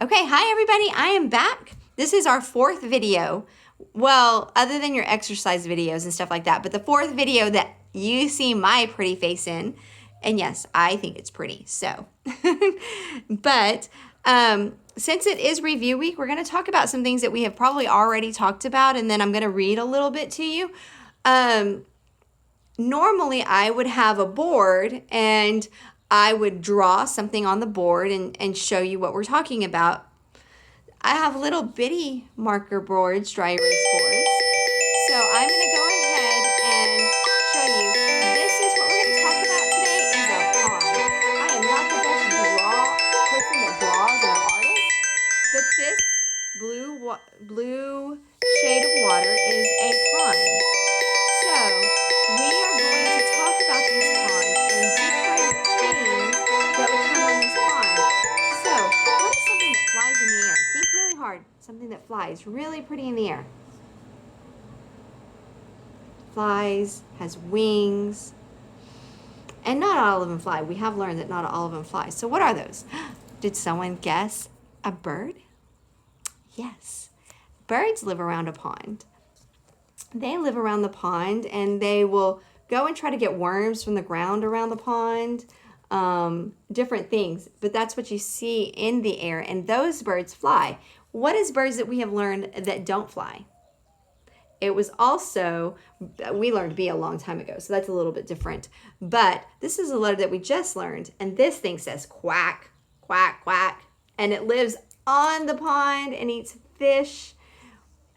Okay, hi everybody, I am back. This is our fourth video. Well, other than your exercise videos and stuff like that, but the fourth video that you see my pretty face in. And yes, I think it's pretty, so. But since it is review week, we're gonna talk about some things that we have probably already talked about, and then I'm gonna read a little bit to you. Normally I would have a board and I would draw something on the board and show you what we're talking about. I have little bitty marker boards, dry erase boards. So I'm going to go ahead and show you. This is what we're going to talk about today is a pond. I am not the best person that draws or an artist, but this blue shade of water is a pond. So we are going to talk about this pond and different things that would come on this pond. So what is something that flies in the air? Think really hard. Something that flies really pretty in the air. Flies, has wings, and not all of them fly. We have learned that not all of them fly. So what are those? Did someone guess a bird? Yes. Birds live around a pond. They live around the pond and they will go and try to get worms from the ground around the pond, different things. But that's what you see in the air, and those birds fly. What is birds that we have learned that don't fly? It was also, we learned B a long time ago, so that's a little bit different. But this is a letter that we just learned, and this thing says quack, quack, quack, and it lives on the pond and eats fish.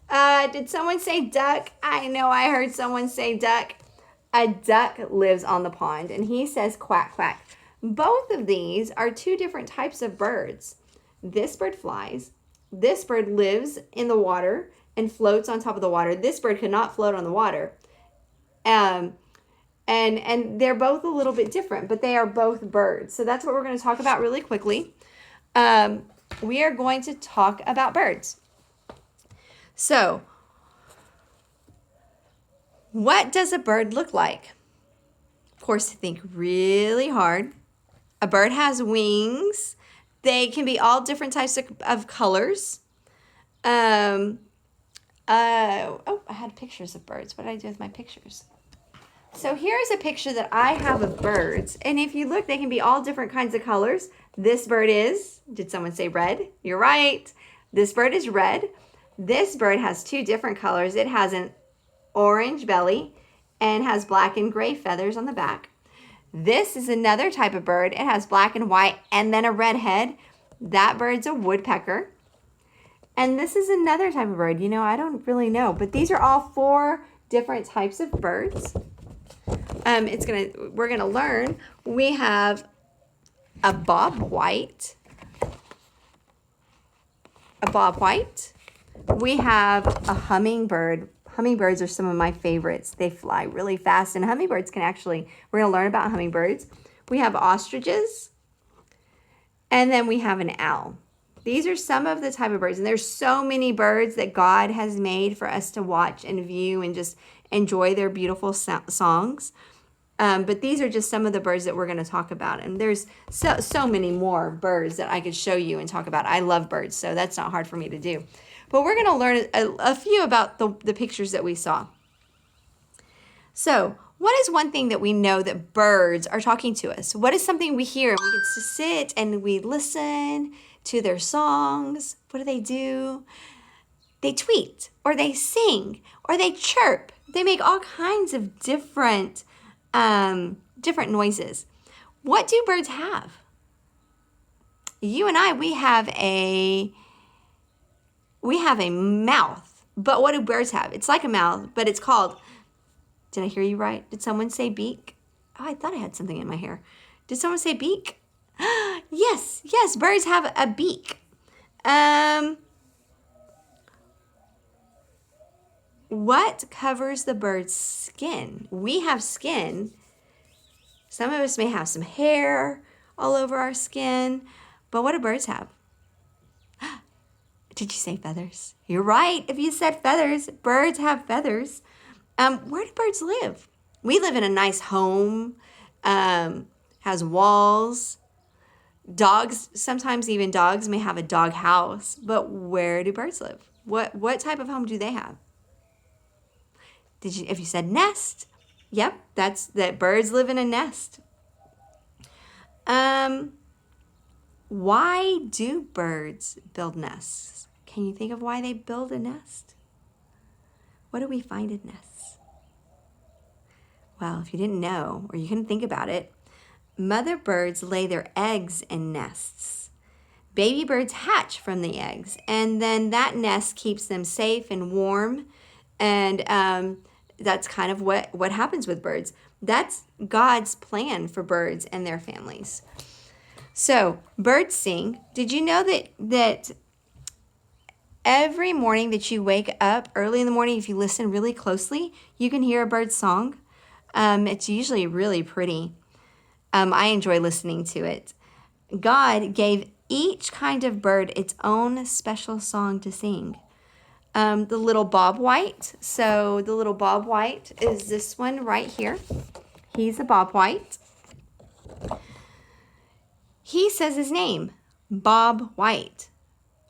Did someone say duck? I know I heard someone say duck. A duck lives on the pond, and he says quack, quack. Both of these are two different types of birds. This bird flies. This bird lives in the water and floats on top of the water. This bird could not float on the water. And they're both a little bit different, but they are both birds. So that's what we're going to talk about really quickly. We are going to talk about birds. So, what does a bird look like? Of course, think really hard. A bird has wings. They can be all different types of colors. I had pictures of birds. What did I do with my pictures? So here's a picture that I have of birds. And if you look, they can be all different kinds of colors. This bird is, did someone say red? You're right. This bird is red. This bird has two different colors. It has an orange belly and has black and gray feathers on the back. This is another type of bird. It has black and white and then a red head. That bird's a woodpecker. And this is another type of bird. I don't really know, but these are all four different types of birds. We're gonna learn. We have a bobwhite. We have a hummingbird. Hummingbirds are some of my favorites. They fly really fast, and hummingbirds can actually, we're going to learn about hummingbirds. We have ostriches, and then we have an owl. These are some of the type of birds, and there's so many birds that God has made for us to watch and view and just enjoy their beautiful songs. But these are just some of the birds that we're going to talk about. And there's so many more birds that I could show you and talk about. I love birds, so that's not hard for me to do. But we're going to learn a few about the pictures that we saw. So what is one thing that we know that birds are talking to us? What is something we hear and we get to sit and we listen to their songs? What do? They tweet, or they sing, or they chirp. They make all kinds of different noises. What do birds have? You and I, we have a mouth. But what do birds have? It's like a mouth, but it's called, did I hear you right? Did someone say beak? Oh, I thought I had something in my hair. Did someone say beak? Yes, birds have a beak. What covers the bird's skin? We have skin. Some of us may have some hair all over our skin, but what do birds have? Did you say feathers? You're right. If you said feathers, birds have feathers. Where do birds live? We live in a nice home, has walls. Dogs, sometimes even dogs may have a dog house, but where do birds live? What type of home do they have? If you said nest, yep, that birds live in a nest. Why do birds build nests? Can you think of why they build a nest? What do we find in nests? Well, if you didn't know or you couldn't think about it, mother birds lay their eggs in nests. Baby birds hatch from the eggs, and then that nest keeps them safe and warm, and that's kind of what happens with birds. That's God's plan for birds and their families. So, birds sing. Did you know that every morning that you wake up early in the morning, if you listen really closely, you can hear a bird's song? It's usually really pretty. I enjoy listening to it. God gave each kind of bird its own special song to sing. The little bobwhite. So the little bobwhite is this one right here. He's a bobwhite. He says his name, Bob White.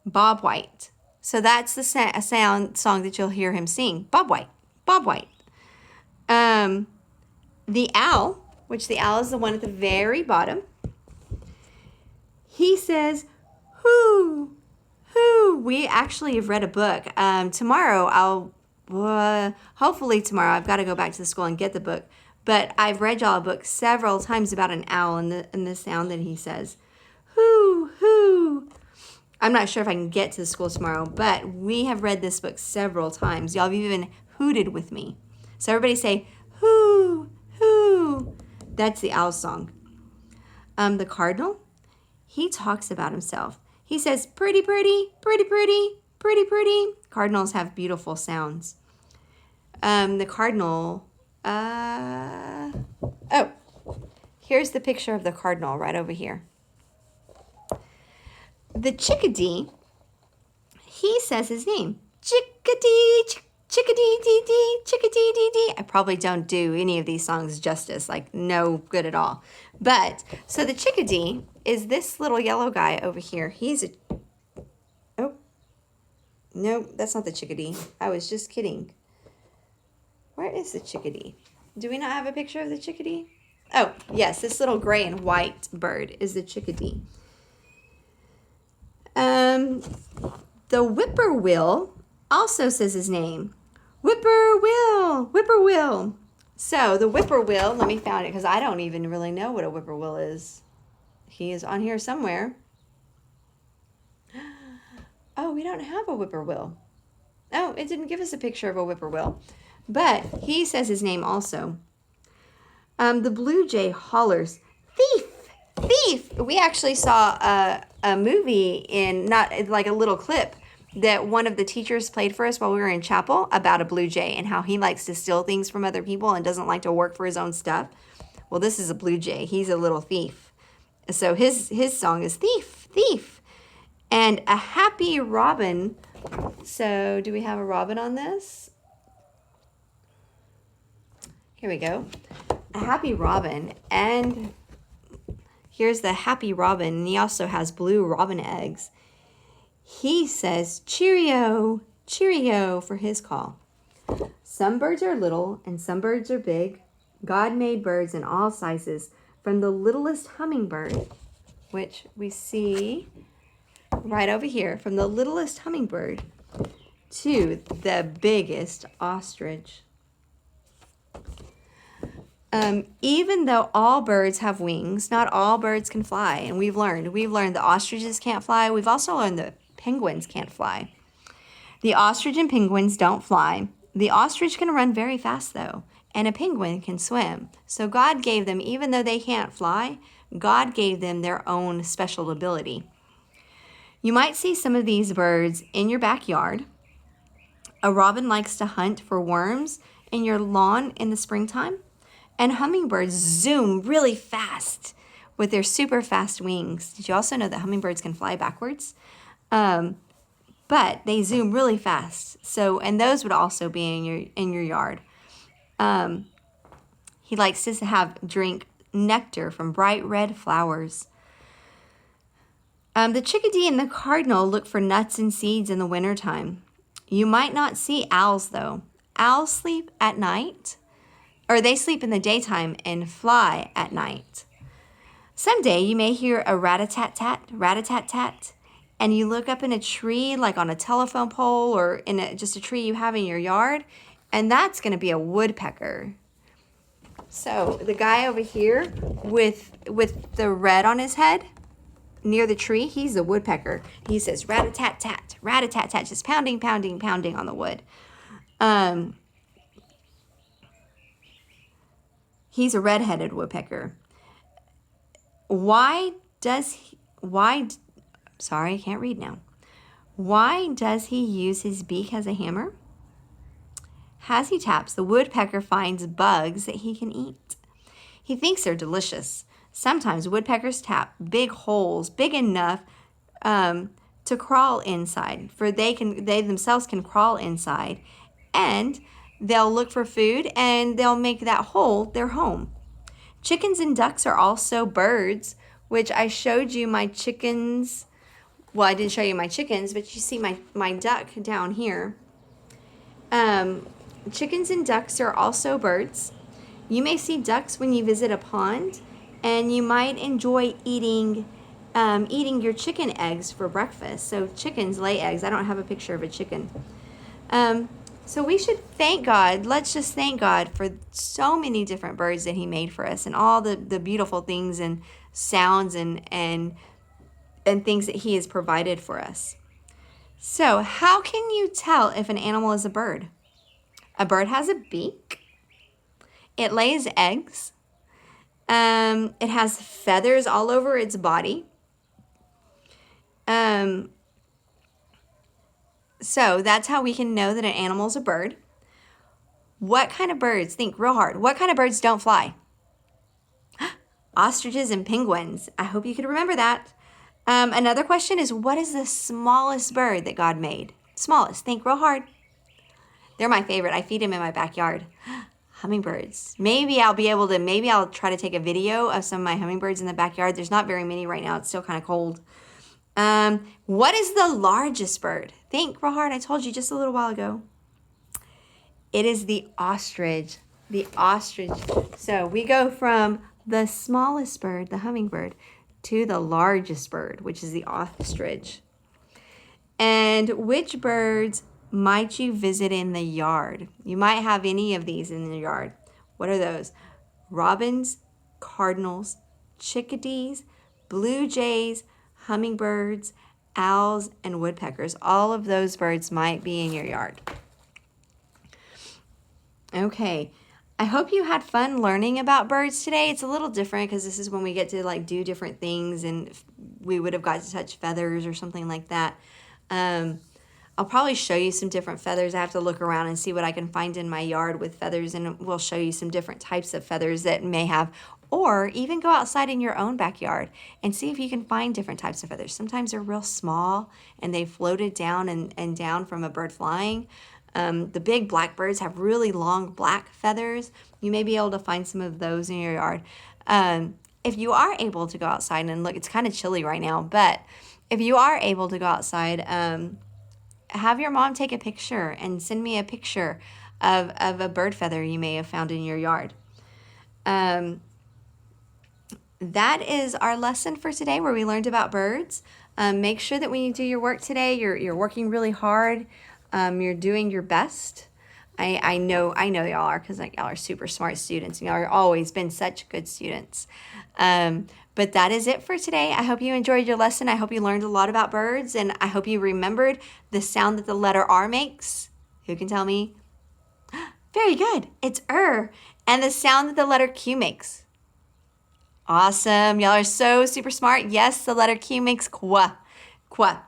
Bob White. So that's the song that you'll hear him sing. Bob White. Bob White. The owl, which the owl is the one at the very bottom, he says, hoo, hoo. We actually have read a book. Hopefully tomorrow, I've got to go back to the school and get the book. But I've read y'all a book several times about an owl and the sound that he says, hoo, hoo. I'm not sure if I can get to the school tomorrow, but we have read this book several times. Y'all have even hooted with me. So everybody say, hoo, hoo. That's the owl song. The cardinal, he talks about himself. He says, pretty, pretty, pretty, pretty, pretty, pretty. Cardinals have beautiful sounds. The cardinal, here's the picture of the cardinal right over here. The chickadee, he says his name. Chickadee, chickadee, dee dee, chickadee, dee dee. I probably don't do any of these songs justice, like no good at all. But, so the chickadee is this little yellow guy over here. No, that's not the chickadee. I was just kidding. Where is the chickadee? Do we not have a picture of the chickadee? Oh, yes, this little gray and white bird is the chickadee. The whippoorwill also says his name. Whippoorwill, whippoorwill. So the whippoorwill, let me find it because I don't even really know what a whippoorwill is. He is on here somewhere. Oh, we don't have a whippoorwill. Oh, it didn't give us a picture of a whippoorwill. But he says his name also. The blue jay hollers, thief, thief. We actually saw a movie not like a little clip that one of the teachers played for us while we were in chapel about a blue jay and how he likes to steal things from other people and doesn't like to work for his own stuff. Well, this is a blue jay. He's a little thief. So his song is thief, thief. And a happy robin. So do we have a robin on this? Here we go. A happy robin. And here's the happy robin. And he also has blue robin eggs. He says, cheerio, cheerio for his call. Some birds are little and some birds are big. God made birds in all sizes, from the littlest hummingbird, which we see right over here, from the littlest hummingbird to the biggest ostrich. Even though all birds have wings, not all birds can fly. And we've learned the ostriches can't fly. We've also learned that penguins can't fly. The ostrich and penguins don't fly. The ostrich can run very fast though, and a penguin can swim. So God gave them, even though they can't fly, God gave them their own special ability. You might see some of these birds in your backyard. A robin likes to hunt for worms in your lawn in the springtime. And hummingbirds zoom really fast with their super fast wings. Did you also know that hummingbirds can fly backwards? But they zoom really fast. So, and those would also be in your yard. He likes to drink nectar from bright red flowers. The chickadee and the cardinal look for nuts and seeds in the wintertime. You might not see owls, though. Owls sleep at night, or they sleep in the daytime and fly at night. Someday you may hear a rat-a-tat-tat, and you look up in a tree, like on a telephone pole or in just a tree you have in your yard, and that's going to be a woodpecker. So the guy over here with the red on his head near the tree, he's the woodpecker. He says rat-a-tat-tat, just pounding, pounding, pounding on the wood. He's a red-headed woodpecker. Why does he use his beak as a hammer? As he taps, the woodpecker finds bugs that he can eat. He thinks they're delicious. Sometimes woodpeckers tap big holes, big enough to crawl inside, for they themselves can crawl inside, and they'll look for food and they'll make that hole their home. Chickens and ducks are also birds, which I showed you my chickens. Well, I didn't show you my chickens, but you see my duck down here. Chickens and ducks are also birds. You may see ducks when you visit a pond, and you might enjoy eating your chicken eggs for breakfast. So chickens lay eggs. I don't have a picture of a chicken. So we should thank God. Let's just thank God for so many different birds that he made for us, and all the beautiful things and sounds and things that he has provided for us. So how can you tell if an animal is a bird? A bird has a beak. It lays eggs. It has feathers all over its body. So that's how we can know that an animal's a bird. What kind of birds? Think real hard. What kind of birds don't fly? Ostriches and penguins. I hope you could remember that. Another question is, what is the smallest bird that God made? Smallest. Think real hard. They're my favorite. I feed them in my backyard. Hummingbirds. Maybe I'll try to take a video of some of my hummingbirds in the backyard. There's not very many right now. It's still kind of cold. What is the largest bird? Think real hard. I told you just a little while ago. It is the ostrich. The ostrich. So we go from the smallest bird, the hummingbird, to the largest bird, which is the ostrich. And which birds might you visit in the yard? You might have any of these in the yard. What are those? Robins, cardinals, chickadees, blue jays, hummingbirds, owls, and woodpeckers. All of those birds might be in your yard. Okay, I hope you had fun learning about birds today. It's a little different because this is when we get to do different things, and we would have got to touch feathers or something like that. I'll probably show you some different feathers. I have to look around and see what I can find in my yard with feathers, and we'll show you some different types of feathers that may have, or even go outside in your own backyard and see if you can find different types of feathers. Sometimes they're real small and they floated down and down from a bird flying. The big blackbirds have really long black feathers. You may be able to find some of those in your yard. If you are able to go outside and look, it's kind of chilly right now, but if you are able to go outside, have your mom take a picture and send me a picture of a bird feather you may have found in your yard. That is our lesson for today, where we learned about birds. Make sure that when you do your work today, you're working really hard. You're doing your best. I know y'all are, because y'all are super smart students. Y'all are always been such good students. But that is it for today. I hope you enjoyed your lesson. I hope you learned a lot about birds, and I hope you remembered the sound that the letter R makes. Who can tell me? Very good. It's and the sound that the letter Q makes. Awesome. Y'all are so super smart. Yes, the letter Q makes qua. Qua.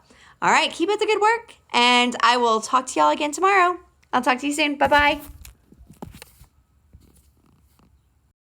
All right, keep up the good work, and I will talk to y'all again tomorrow. I'll talk to you soon. Bye-bye.